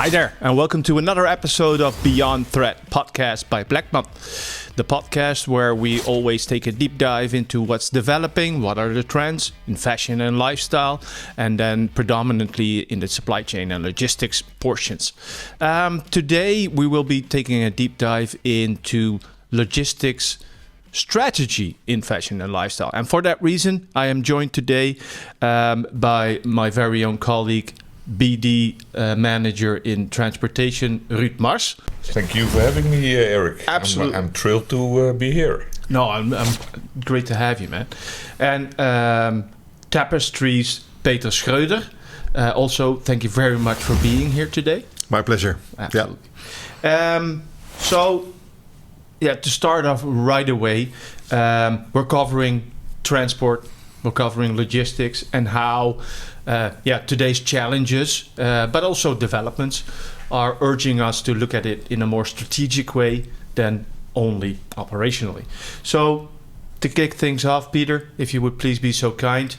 Hi there, and welcome to another episode of Beyond Threat podcast by Bleckmann, the podcast where we always take a deep dive into what's developing, what are the trends in fashion and lifestyle, and then predominantly in the supply chain and logistics portions. Today, we will be taking a deep dive into logistics strategy in fashion and lifestyle. And for that reason, I am joined today by my very own colleague, BD manager in transportation, Ruud Mars. Thank you for having me, Erik. Absolutely. I'm thrilled to be here. No, I'm great to have you, man. And Tapestry's Peter Schreuder. Also, thank you very much for being here today. My pleasure. Absolutely. Yeah. To start off right away, we're covering transport, we're covering logistics, and how today's challenges, but also developments, are urging us to look at it in a more strategic way than only operationally. So, to kick things off, Peter, if you would please be so kind,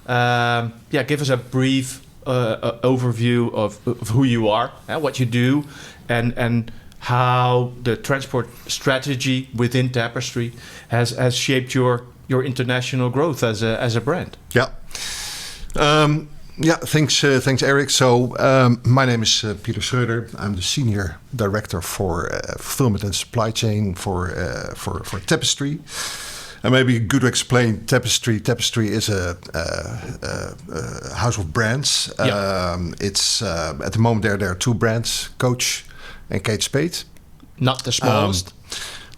give us a brief overview of who you are, what you do, and how the transport strategy within Tapestry has shaped your international growth as a brand. Yeah. Thanks, Erik. So my name is Peter Schreuder. I'm the Senior Director for Fulfillment and Supply Chain for Tapestry. And maybe good to explain Tapestry. Tapestry is a house of brands. It's at the moment there are two brands, Coach and Kate Spade. Not the smallest.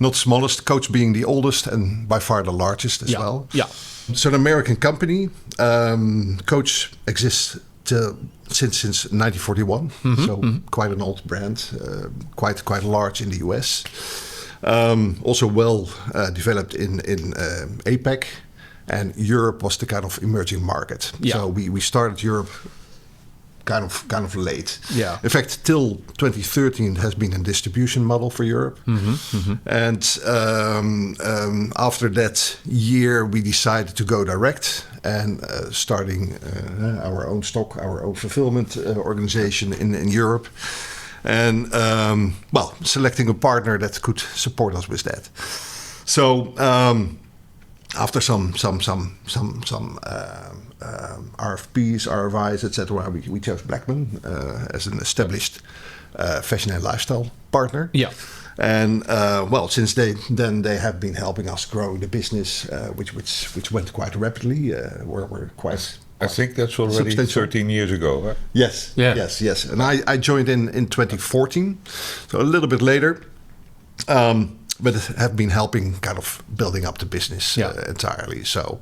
Not the smallest, Coach being the oldest and by far the largest as well. Yeah. So an American company. Coach exists since 1941. Quite an old brand, quite large in the US. Also well developed in APAC, and Europe was the kind of emerging market. Yeah. So we started Europe kind of late. Yeah. In fact, till 2013 has been a distribution model for Europe. And after that year, we decided to go direct and starting our own stock, our own fulfillment organization in Europe. And selecting a partner that could support us with that. So after some RFPs, RFIs, etc., we chose Bleckmann as an established fashion and lifestyle partner. Yeah. And since then they have been helping us grow the business, which went quite rapidly. We're quite. I think that's already 13 years ago. Huh? Yes. Yeah. Yes. And I joined in 2014, so a little bit later. But have been helping kind of building up the business entirely. So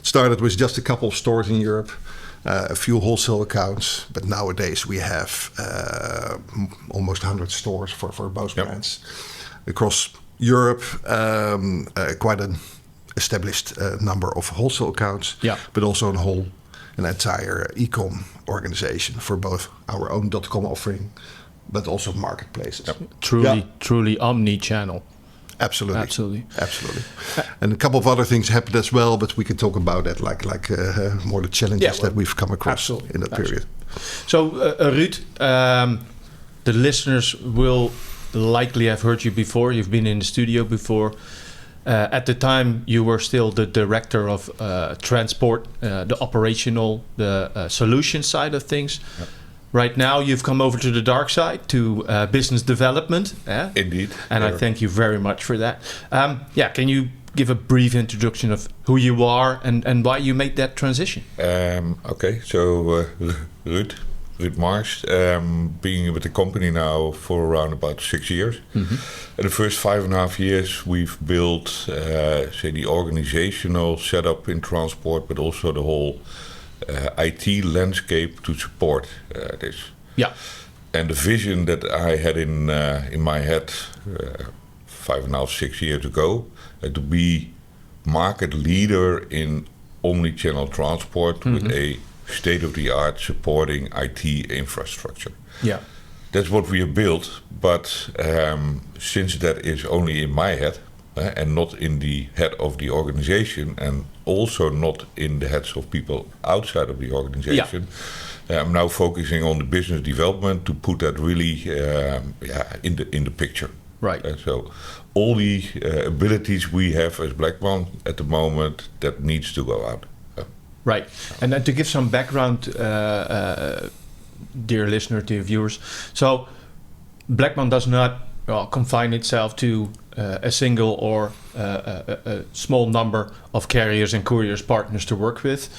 started with just a couple of stores in Europe, a few wholesale accounts, but nowadays we have almost 100 stores for both brands across Europe. Quite an established number of wholesale accounts, but also an entire e-com organization for both our own .com offering, but also marketplaces. Truly omnichannel. Absolutely. And a couple of other things happened as well, but we can talk about that, like more the challenges that we've come across in that period. So, Ruud, the listeners will likely have heard you before. You've been in the studio before. At the time, you were still the director of transport, the operational, the solution side of things. Yep. Right now, you've come over to the dark side, to business development. Indeed. And I thank you very much for that. Can you give a brief introduction of who you are and why you made that transition? So Ruud Mars, being with the company now for around about 6 years. In the first 5.5 years, we've built, the organizational setup in transport, but also the whole IT landscape to support this. Yeah. And the vision that I had in my head 5.5, 6 years ago, to be market leader in omnichannel transport with a state-of-the-art supporting IT infrastructure. Yeah. That's what we have built, but since that is only in my head, and not in the head of the organization, and also not in the heads of people outside of the organization. I'm now focusing on the business development to put that really in the picture. Right. So all the abilities we have as Bleckmann at the moment, that needs to go out. Right. And then to give some background, dear listener, dear viewers. So Bleckmann does not confine itself to a single or a small number of carriers and couriers partners to work with.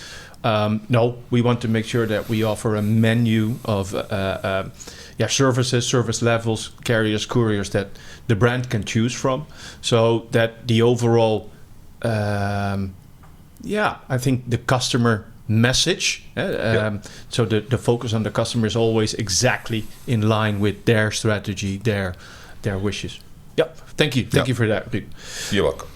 No, we want to make sure that we offer a menu of services, service levels, carriers, couriers that the brand can choose from, so that the overall, I think the customer message, so the focus on the customer is always exactly in line with their strategy, their wishes. Thank you for that, Ruud. You're welcome.